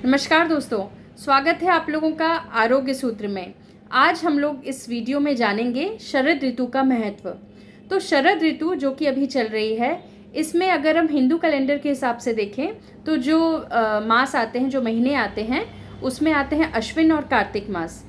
नमस्कार दोस्तों, स्वागत है आप लोगों का आरोग्य सूत्र में। आज हम लोग इस वीडियो में जानेंगे शरद ऋतु का महत्व। तो शरद ऋतु जो कि अभी चल रही है, इसमें अगर हम हिंदू कैलेंडर के हिसाब से देखें तो जो मास आते हैं, जो महीने आते हैं, उसमें आते हैं अश्विन और कार्तिक मास।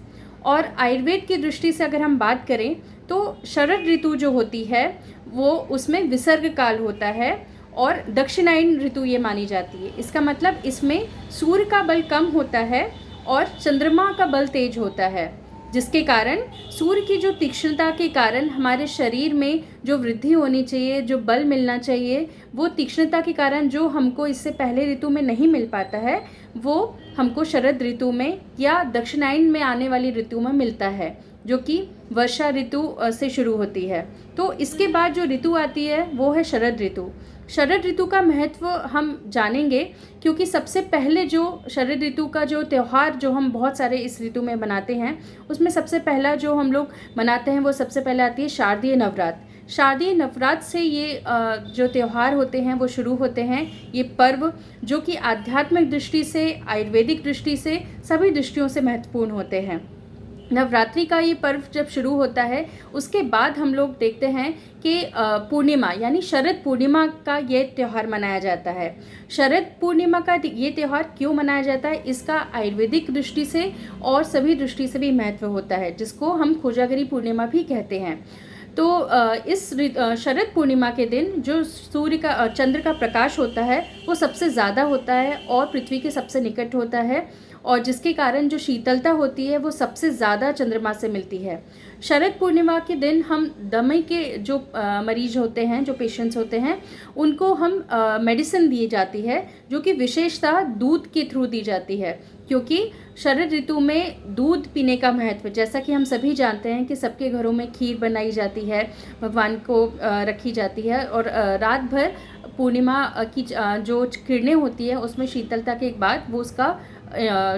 और आयुर्वेद की दृष्टि से अगर हम बात करें तो शरद ऋतु जो होती है वो उसमें विसर्ग काल होता है और दक्षिणायन ऋतु ये मानी जाती है। इसका मतलब इसमें सूर्य का बल कम होता है और चंद्रमा का बल तेज होता है, जिसके कारण सूर्य की जो तीक्ष्णता के कारण हमारे शरीर में जो वृद्धि होनी चाहिए, जो बल मिलना चाहिए, वो तीक्ष्णता के कारण जो हमको इससे पहले ऋतु में नहीं मिल पाता है, वो हमको शरद ऋतु में या दक्षिणायन में आने वाली ऋतु में मिलता है, जो कि वर्षा ऋतु से शुरू होती है। तो इसके बाद जो ऋतु आती है वो है शरद ऋतु। शरद ऋतु का महत्व हम जानेंगे क्योंकि सबसे पहले जो शरद ऋतु का जो त्यौहार जो हम बहुत सारे इस ऋतु में मनाते हैं, उसमें सबसे पहला जो हम लोग मनाते हैं वो सबसे पहले आती है शारदीय नवरात्र। शारदीय नवरात्र से ये जो त्यौहार होते हैं वो शुरू होते हैं। ये पर्व जो कि आध्यात्मिक दृष्टि से, आयुर्वेदिक दृष्टि से, सभी दृष्टियों से महत्वपूर्ण होते हैं। नवरात्रि का ये पर्व जब शुरू होता है उसके बाद हम लोग देखते हैं कि पूर्णिमा यानी शरद पूर्णिमा का ये त्यौहार मनाया जाता है। शरद पूर्णिमा का ये त्यौहार क्यों मनाया जाता है, इसका आयुर्वेदिक दृष्टि से और सभी दृष्टि से भी महत्व होता है, जिसको हम कोजागरी पूर्णिमा भी कहते हैं। तो इस शरद पूर्णिमा के दिन जो सूर्य का चंद्र का प्रकाश होता है वो सबसे ज़्यादा होता है और पृथ्वी के सबसे निकट होता है, और जिसके कारण जो शीतलता होती है वो सबसे ज़्यादा चंद्रमा से मिलती है। शरद पूर्णिमा के दिन हम दमे के जो मरीज होते हैं, जो पेशेंट्स होते हैं, उनको हम मेडिसिन दी जाती है, जो कि विशेषतः दूध के थ्रू दी जाती है, क्योंकि शरद ऋतु में दूध पीने का महत्व, जैसा कि हम सभी जानते हैं कि सबके घरों में खीर बनाई जाती है, भगवान को रखी जाती है, और रात भर पूर्णिमा की जो किरणें होती है उसमें शीतलता के बाद वो उसका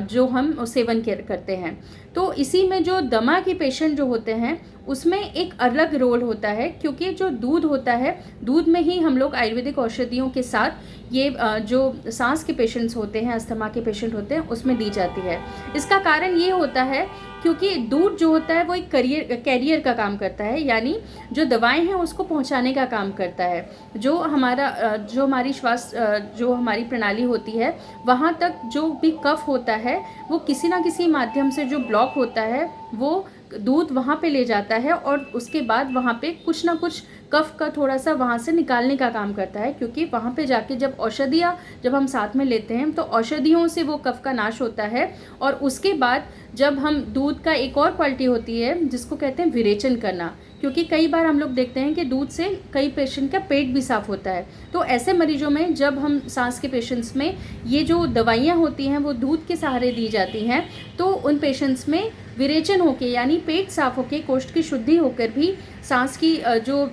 जो हम सेवन करते हैं। तो इसी में जो दमा के पेशेंट जो होते हैं उसमें एक अलग रोल होता है, क्योंकि जो दूध होता है, दूध में ही हम लोग आयुर्वेदिक औषधियों के साथ ये जो सांस के पेशेंट्स होते हैं, अस्थमा के पेशेंट होते हैं, उसमें दी जाती है। इसका कारण ये होता है क्योंकि दूध जो होता है वो एक कैरियर का काम करता है, यानी जो दवाएं हैं उसको पहुंचाने का काम करता है। जो हमारी श्वास जो हमारी प्रणाली होती है, वहाँ तक जो भी कफ होता है वो किसी ना किसी माध्यम से जो ब्लॉक होता है वो दूध वहाँ पे ले जाता है, और उसके बाद वहाँ पे कुछ ना कुछ कफ का थोड़ा सा वहाँ से निकालने का काम करता है, क्योंकि वहाँ पे जाके जब औषधियाँ जब हम साथ में लेते हैं तो औषधियों से वो कफ का नाश होता है। और उसके बाद जब हम दूध का एक और क्वालिटी होती है जिसको कहते हैं विरेचन करना, क्योंकि कई बार हम लोग देखते हैं कि दूध से कई पेशेंट का पेट भी साफ़ होता है। तो ऐसे मरीजों में जब हम सांस के पेशेंट्स में ये जो दवाइयाँ होती हैं वो दूध के सहारे दी जाती हैं, तो उन पेशेंट्स में विरेचन होके यानी पेट साफ होके, कोष्ठ की शुद्धि होकर भी सांस की जो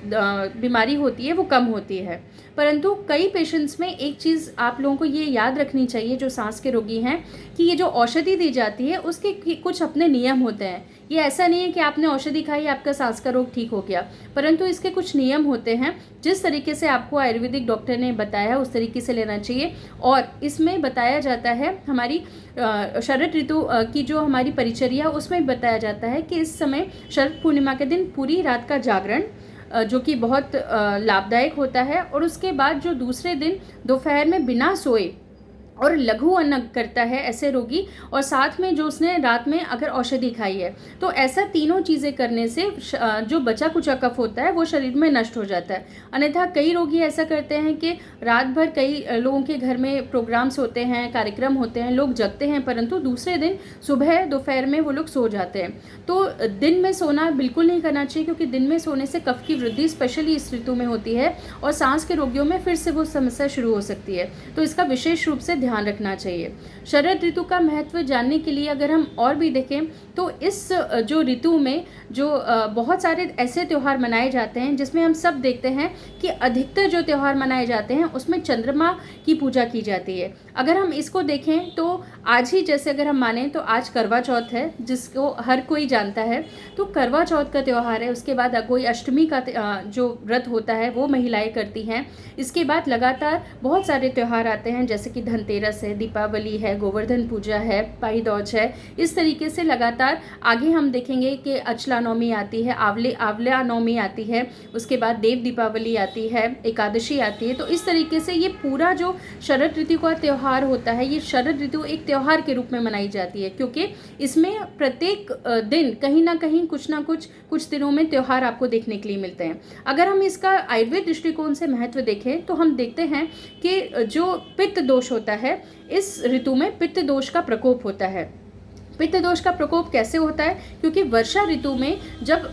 बीमारी होती है वो कम होती है। परंतु कई पेशेंट्स में एक चीज़ आप लोगों को ये याद रखनी चाहिए, जो सांस के रोगी हैं, कि ये जो औषधि दी जाती है उसके कुछ अपने नियम होते हैं। ये ऐसा नहीं है कि आपने औषधि खाई आपका सांस का रोग ठीक हो गया, परंतु इसके कुछ नियम होते हैं। जिस तरीके से आपको आयुर्वेदिक डॉक्टर ने बताया उस तरीके से लेना चाहिए। और इसमें बताया जाता है, हमारी शरद ऋतु की जो हमारी परिचर्या उसमें बताया जाता है कि इस समय शरद पूर्णिमा के दिन पूरी रात का जागरण जो कि बहुत लाभदायक होता है, और उसके बाद जो दूसरे दिन दोपहर में बिना सोए और लघु अन्न करता है ऐसे रोगी, और साथ में जो उसने रात में अगर औषधि खाई है, तो ऐसा तीनों चीज़ें करने से जो बचा कुचा कफ होता है वो शरीर में नष्ट हो जाता है। अन्यथा कई रोगी ऐसा करते हैं कि रात भर कई लोगों के घर में प्रोग्राम्स होते हैं, कार्यक्रम होते हैं, लोग जगते हैं, परंतु दूसरे दिन सुबह दोपहर में वो लोग सो जाते हैं। तो दिन में सोना बिल्कुल नहीं करना चाहिए, क्योंकि दिन में सोने से कफ की वृद्धि स्पेशली इस ऋतु में होती है, और सांस के रोगियों में फिर से वो समस्या शुरू हो सकती है। तो इसका विशेष रूप से ध्यान रखना चाहिए। शरद ऋतु का महत्व जानने के लिए अगर हम और भी देखें तो इस जो ऋतु में जो बहुत सारे ऐसे त्यौहार मनाए जाते हैं जिसमें हम सब देखते हैं कि अधिकतर जो त्यौहार मनाए जाते हैं उसमें चंद्रमा की पूजा की जाती है। अगर हम इसको देखें तो आज ही जैसे अगर हम माने तो आज करवा चौथ है, जिसको हर कोई जानता है। तो करवा चौथ का त्यौहार है, उसके बाद कोई अष्टमी का जो व्रत होता है वो महिलाएं करती हैं। इसके बाद लगातार बहुत सारे त्यौहार आते हैं, जैसे कि धनतेरस धनतेरस है, दीपावली है, गोवर्धन पूजा है, भाई दूज है, इस तरीके से लगातार आगे हम देखेंगे कि अचला नवमी आती है, आंवला नवमी आती है, उसके बाद देव दीपावली आती है, एकादशी आती है। तो इस तरीके से ये पूरा जो शरद ऋतु का त्यौहार होता है, ये शरद ऋतु एक त्यौहार के रूप में मनाई जाती है, क्योंकि इसमें प्रत्येक दिन कहीं ना कहीं कुछ ना कुछ दिनों में त्यौहार आपको देखने के लिए मिलते हैं। अगर हम इसका आयुर्वेद दृष्टिकोण से महत्व देखें तो हम देखते हैं कि जो पित्त दोष होता है, इस ऋतु में पित्त दोष का प्रकोप होता है। पित्त दोष का प्रकोप कैसे होता है? क्योंकि वर्षा ऋतु में जब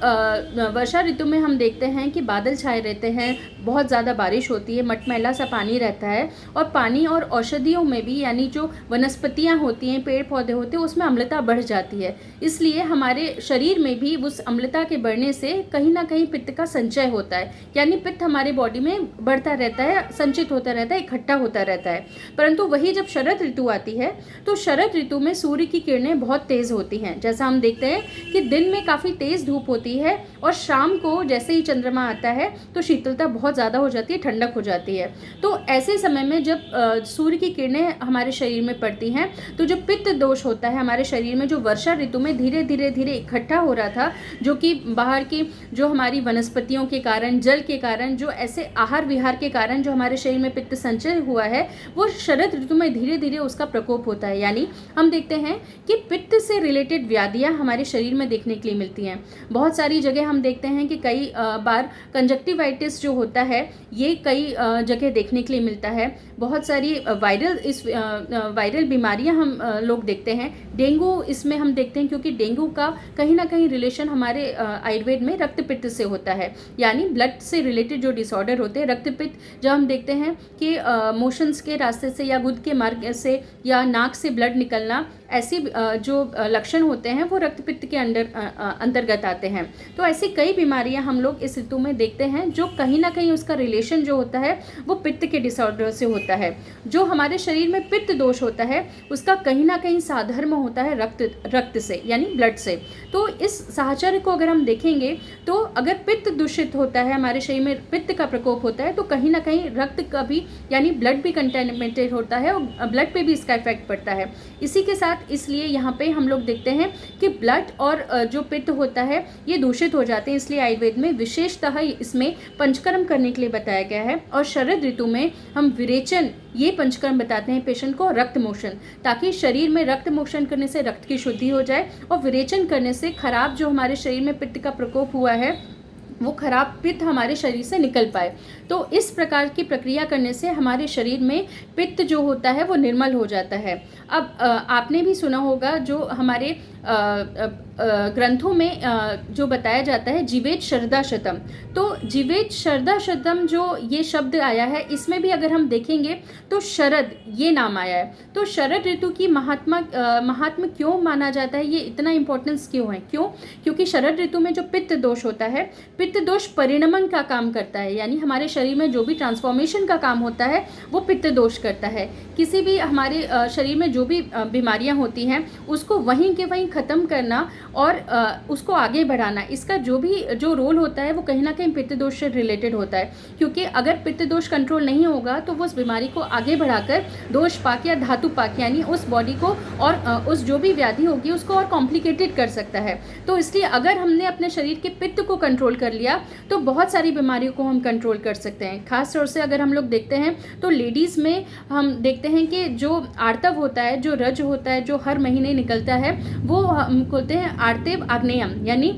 वर्षा ऋतु में हम देखते हैं कि बादल छाए रहते हैं, बहुत ज़्यादा बारिश होती है, मटमैला सा पानी रहता है, और पानी और औषधियों में भी, यानी जो वनस्पतियां होती हैं, पेड़ पौधे होते हैं, उसमें अम्लता बढ़ जाती है। इसलिए हमारे शरीर में भी उस अम्लता के बढ़ने से कहीं ना कहीं पित्त का संचय होता है, यानी पित्त हमारे बॉडी में बढ़ता रहता है, संचित होता रहता है, इकट्ठा होता रहता है। परंतु वही जब शरद ऋतु आती है तो शरद ऋतु में सूर्य की किरणें बहुत तेज होती हैं। जैसा हम देखते हैं कि दिन में काफ़ी तेज धूप होती है और शाम को जैसे ही चंद्रमा आता है तो शीतलता बहुत ज़्यादा हो जाती है, ठंडक हो जाती है। तो ऐसे समय में जब सूर्य की किरणें हमारे शरीर में पड़ती हैं तो जो पित्त दोष होता है हमारे शरीर में, जो वर्षा ऋतु में धीरे धीरे इकट्ठा हो रहा था, जो कि बाहर की जो हमारी वनस्पतियों के कारण, जल के कारण, जो ऐसे आहार विहार के कारण जो हमारे शरीर में पित्त संचय हुआ है, वो शरद ऋतु में धीरे धीरे उसका प्रकोप होता है। यानी हम देखते हैं कि पित्त से रिलेटेड व्याधियां हमारे शरीर में देखने के लिए मिलती हैं। बहुत सारी जगह हम देखते हैं कि कई बार कंजक्टिवाइटिस जो होता है ये कई जगह देखने के लिए मिलता है। बहुत सारी वायरल बीमारियां हम लोग देखते हैं। डेंगू इसमें हम देखते हैं, क्योंकि डेंगू का कहीं ना कहीं रिलेशन हमारे आयुर्वेद में रक्त पित्त से होता है, यानी ब्लड से रिलेटेड जो डिसऑर्डर होते हैं, रक्त पित्त। जब हम देखते हैं कि मोशंस के रास्ते से या गुद के मार्ग से या नाक से ब्लड निकलना, ऐसी जो लक्षण होते हैं वो रक्त पित्त के अंतर्गत आते हैं। तो ऐसी कई बीमारियां हम लोग इस ऋतु में देखते हैं, जो कहीं ना कहीं उसका रिलेशन जो होता है वो पित्त के डिसऑर्डर से होता है। जो हमारे शरीर में पित्त दोष होता है उसका कहीं ना कहीं साधर्म होता है रक्त से, यानी ब्लड से। तो इस साहचर्य को अगर हम देखेंगे तो अगर पित्त दूषित होता है, हमारे शरीर में पित्त का प्रकोप होता है, तो कहीं ना कहीं रक्त का भी, यानी ब्लड भी कंटेमिनेटेड होता है और ब्लड पे भी इसका इफेक्ट पड़ता है। इसी के साथ इसलिए यहाँ पे हम लोग देखते हैं कि ब्लड और जो पित्त होता है ये दूषित हो जाते हैं। इसलिए आयुर्वेद में विशेषतः इसमें पंचकर्म करने के लिए बताया गया है। और शरद ऋतु में हम विरेचन, ये पंचकर्म बताते हैं पेशेंट को, रक्त मोशन, ताकि शरीर में रक्त मोशन करने से रक्त की शुद्धि हो जाए और विरेचन करने से खराब जो हमारे शरीर में पित्त का प्रकोप हुआ है वो खराब पित्त हमारे शरीर से निकल पाए। तो इस प्रकार की प्रक्रिया करने से हमारे शरीर में पित्त जो होता है वो निर्मल हो जाता है। अब आपने भी सुना होगा जो हमारे ग्रंथों में जो बताया जाता है जीवेत शरदा शतम। तो जीवेत शरदा शतम जो ये शब्द आया है, इसमें भी अगर हम देखेंगे तो शरद ये नाम आया है। तो शरद ऋतु की महात्मा क्यों माना जाता है, ये इतना इम्पोर्टेंस क्यों है? क्योंकि शरद ऋतु में जो पित्त दोष होता है, पित्त दोष परिणमन का काम करता है, यानी हमारे शरीर में जो भी ट्रांसफॉर्मेशन का काम होता है वो पित्त दोष करता है। किसी भी हमारे शरीर में जो भी बीमारियां होती हैं उसको वहीं के वहीं ख़त्म करना और उसको आगे बढ़ाना, इसका जो रोल होता है वो कहीं ना कहीं पित्त दोष से रिलेटेड होता है। क्योंकि अगर पित्त दोष कंट्रोल नहीं होगा तो वो उस बीमारी को आगे बढ़ाकर दोष पाक या धातु पाक, यानी उस बॉडी को और उस जो भी व्याधि होगी उसको और कॉम्प्लिकेटेड कर सकता है। तो इसलिए अगर हमने अपने शरीर के पित्त को कंट्रोल कर लिया तो बहुत सारी बीमारियों को हम कंट्रोल कर सकते हैं। खास तौर से अगर हम लोग देखते हैं तो लेडीज़ में हम देखते हैं कि जो आर्तव होता है, जो रज होता है, जो हर महीने निकलता है, वो हम बोलते हैं आर्तव आग्नेयम, यानी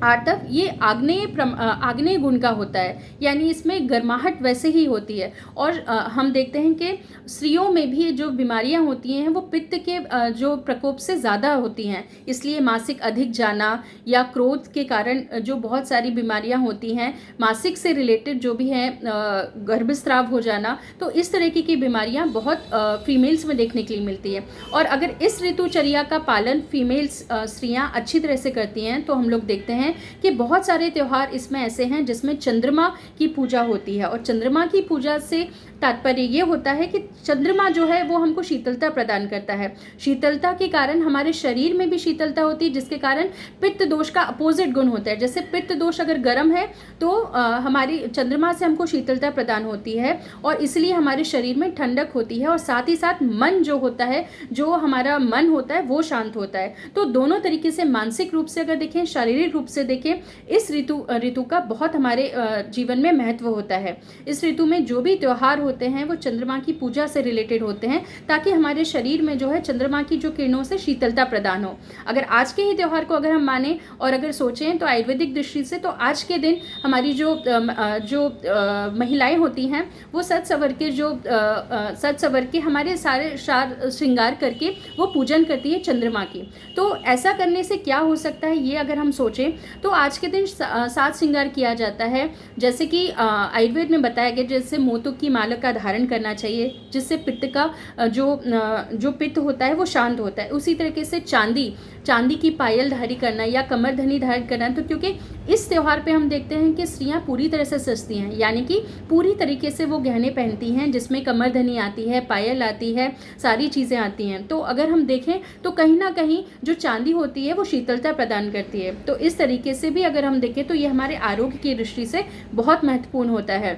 आर्तव ये आग्नेय गुण का होता है, यानी इसमें गर्माहट वैसे ही होती है। और हम देखते हैं कि स्त्रियों में भी जो बीमारियां होती हैं वो पित्त के जो प्रकोप से ज़्यादा होती हैं। इसलिए मासिक अधिक जाना या क्रोध के कारण जो बहुत सारी बीमारियां होती हैं, मासिक से रिलेटेड जो भी हैं, गर्भस्राव हो जाना, तो इस तरह की बीमारियां बहुत फीमेल्स में देखने के लिए मिलती है। और अगर इस ऋतुचर्या का पालन फीमेल्स स्त्रियाँ अच्छी तरह से करती हैं तो हम लोग देखते हैं हैं कि बहुत सारे त्यौहार इसमें ऐसे हैं जिसमें चंद्रमा की पूजा होती है, और चंद्रमा की पूजा से तात्पर्य ये होता है कि चंद्रमा जो है वो हमको शीतलता प्रदान करता है। शीतलता के कारण हमारे शरीर में भी शीतलता होती है, जिसके कारण पित्त दोष का अपोजिट गुण होता है। जैसे पित्त दोष अगर गर्म है तो हमारी चंद्रमा से हमको शीतलता प्रदान होती है, और इसलिए हमारे शरीर में ठंडक होती है, और साथ ही साथ मन जो होता है, जो हमारा मन होता है वो शांत होता है। तो दोनों तरीके से, मानसिक रूप से अगर देखें, शारीरिक रूप से देखें, इस ऋतु का बहुत हमारे जीवन में महत्व होता है। इस ऋतु में जो भी त्यौहार होते हैं वो चंद्रमा की पूजा से रिलेटेड होते हैं, ताकि हमारे शरीर में जो है चंद्रमा की जो किरणों से शीतलता प्रदान हो। अगर आज के ही त्यौहार को अगर हम माने और अगर सोचें तो आयुर्वेदिक दृष्टि से, तो आज के दिन हमारी जो महिलाएं होती हैं वो सज सवर के हमारे सारे श्रृंगार करके वो पूजन करती है चंद्रमा की। तो ऐसा करने से क्या हो सकता है, ये अगर हम सोचें तो आज के दिन साज श्रृंगार किया जाता है। जैसे कि आयुर्वेद में बताया गया, जैसे मोतों की माला का धारण करना चाहिए, जिससे पित्त का जो पित्त होता है वो शांत होता है। उसी तरीके से चांदी की पायल धारी करना या कमरधनी धारण करना। तो क्योंकि इस त्यौहार पे हम देखते हैं कि स्त्रियां पूरी तरह से सजती हैं, यानी कि पूरी तरीके से वो गहने पहनती हैं, जिसमें कमरधनी आती है, पायल आती है, सारी चीज़ें आती हैं। तो अगर हम देखें तो कहीं ना कहीं जो चांदी होती है वो शीतलता प्रदान करती है। तो इस तरीके से भी अगर हम देखें तो ये हमारे आरोग्य की दृष्टि से बहुत महत्वपूर्ण होता है।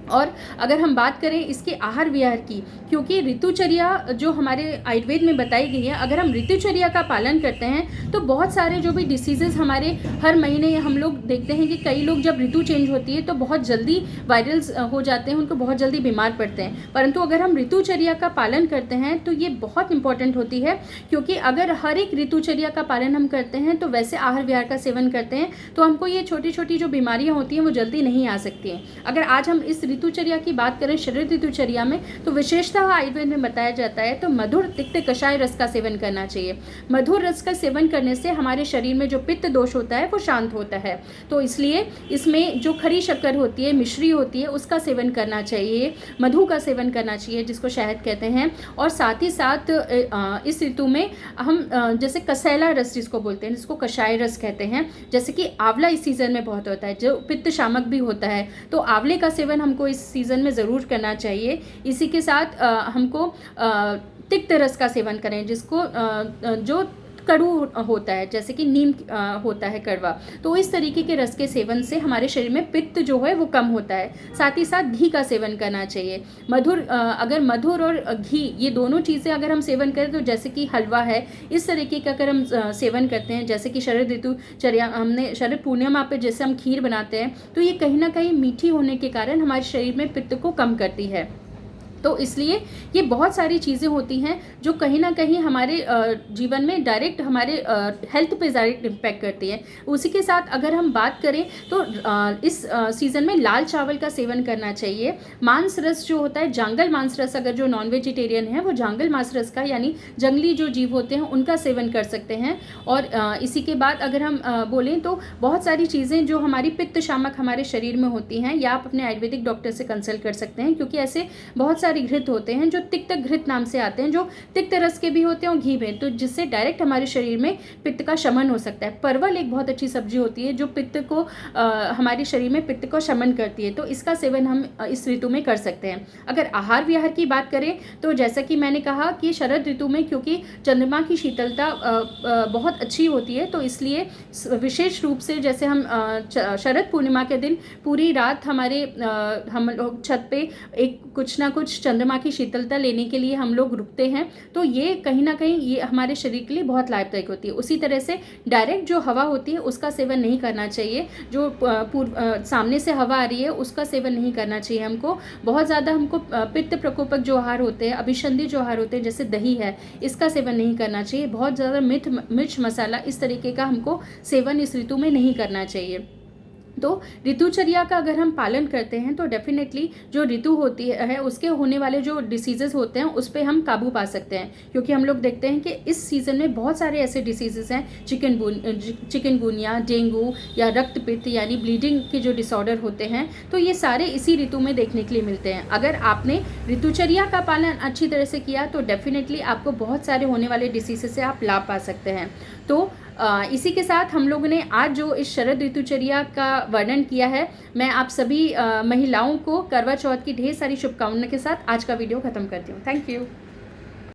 और अगर हम बात करें इसके आहार विहार की, क्योंकि ऋतुचर्या जो हमारे आयुर्वेद में बताई गई है, अगर हम ऋतुचर्या का पालन करते हैं तो बहुत सारे जो भी डिसीजेज हमारे हर महीने हम लोग देखते हैं कि कई लोग जब ऋतु चेंज होती है तो बहुत जल्दी वायरल्स हो जाते हैं, उनको बहुत जल्दी बीमार पड़ते हैं। परंतु अगर हम ऋतुचर्या का पालन करते हैं तो ये बहुत इंपॉर्टेंट होती है, क्योंकि अगर हर एक ऋतुचर्या का पालन हम करते हैं तो वैसे आहार विहार का सेवन करते हैं तो हमको ये छोटी छोटी जो बीमारियाँ होती हैं वो जल्दी नहीं आ सकती हैं। अगर आज हम इस ऋतुचर्या की बात करें, शरद ऋतुचर्या में, तो विशेषतः आयुर्वेद में बताया जाता है तो मधुर तिक्त कषाय रस का सेवन करना चाहिए। मधुर रस का सेवन करने से हमारे शरीर में जो पित्त दोष होता है वो शांत होता है। तो इसलिए इसमें जो खरी शक्कर होती है, मिश्री होती है, उसका सेवन करना चाहिए, मधु का सेवन करना चाहिए, जिसको शहद कहते हैं। और साथ ही साथ इस ऋतु में हम जैसे कसैला रस जिसको बोलते हैं, जिसको कषाय रस कहते हैं, जैसे कि आंवला इस सीज़न में बहुत होता है, जो पित्त शामक भी होता है, तो आंवले का सेवन हमको इस सीज़न में ज़रूर करना चाहिए। इसी के साथ हमको तिक्त रस का सेवन करें, जिसको जो कड़ू होता है, जैसे कि नीम होता है कड़वा, तो इस तरीके के रस के सेवन से हमारे शरीर में पित्त जो है वो कम होता है। साथ ही साथ घी का सेवन करना चाहिए। अगर मधुर और घी ये दोनों चीज़ें अगर हम सेवन करें तो जैसे कि हलवा है, इस तरीके का अगर हम सेवन करते हैं, जैसे कि शरद ऋतुचर्या हमने शरद पूर्णिमा पे जैसे हम खीर बनाते हैं, तो ये कहीं ना कहीं मीठी होने के कारण हमारे शरीर में पित्त को कम करती है। तो इसलिए ये बहुत सारी चीज़ें होती हैं जो कहीं ना कहीं हमारे जीवन में डायरेक्ट हमारे हेल्थ पे डायरेक्ट इम्पैक्ट करती है। उसी के साथ अगर हम बात करें तो इस सीज़न में लाल चावल का सेवन करना चाहिए। मांस रस जो होता है, जांगल मांस रस, अगर जो नॉन वेजिटेरियन है वो जांगल मांस रस का, यानी जंगली जो जीव होते हैं उनका सेवन कर सकते हैं। और इसी के बाद अगर हम बोलें तो बहुत सारी चीज़ें जो हमारी पित्त शामक हमारे शरीर में होती हैं, या आप अपने आयुर्वेदिक डॉक्टर से कंसल्ट कर सकते हैं, क्योंकि ऐसे बहुत सारे घृत होते हैं जो तिक्त घृत नाम से आते हैं, जो तिक्त रस के भी होते हैं और घी में, तो जिससे डायरेक्ट हमारे शरीर में पित्त का शमन हो सकता है। परवल एक बहुत अच्छी सब्जी होती है जो पित्त को हमारे शरीर में पित्त को शमन करती है, तो इसका सेवन हम इस ऋतु में कर सकते हैं। अगर आहार विहार की बात करें तो जैसा कि मैंने कहा कि शरद ऋतु में क्योंकि चंद्रमा की शीतलता बहुत अच्छी होती है, तो इसलिए विशेष रूप से जैसे हम शरद पूर्णिमा के दिन पूरी रात हम लोग छत पे एक कुछ ना कुछ चंद्रमा की शीतलता लेने के लिए हम लोग रुकते हैं, तो ये कहीं ना कहीं ये हमारे शरीर के लिए बहुत लाभदायक होती है। उसी तरह से डायरेक्ट जो हवा होती है उसका सेवन नहीं करना चाहिए, जो सामने से हवा आ रही है उसका सेवन नहीं करना चाहिए हमको। बहुत ज़्यादा हमको पित्त प्रकोपक जो आहार होते हैं, अभिसंधि जो आहार होते हैं, जैसे दही है, इसका सेवन नहीं करना चाहिए। बहुत ज़्यादा मिर्च मसाला इस तरीके का हमको सेवन इस ऋतु में नहीं करना चाहिए। तो ऋतुचर्या का अगर हम पालन करते हैं तो डेफिनेटली जो ऋतु होती है उसके होने वाले जो डिसीजेस होते हैं उस पर हम काबू पा सकते हैं, क्योंकि हम लोग देखते हैं कि इस सीज़न में बहुत सारे ऐसे डिसीजेस हैं, चिकनगुनिया, डेंगू या रक्तपित्त यानी ब्लीडिंग के जो डिसऑर्डर होते हैं, तो ये सारे इसी ऋतु में देखने के लिए मिलते हैं। अगर आपने ऋतुचर्या का पालन अच्छी तरह से किया तो डेफिनेटली आपको बहुत सारे होने वाले डिसीजेस से आप लाभ पा सकते हैं। तो इसी के साथ हम लोगों ने आज जो इस शरद ऋतुचर्या का वर्णन किया है, मैं आप सभी महिलाओं को करवा चौथ की ढेर सारी शुभकामनाओं के साथ आज का वीडियो ख़त्म करती हूँ। Thank you.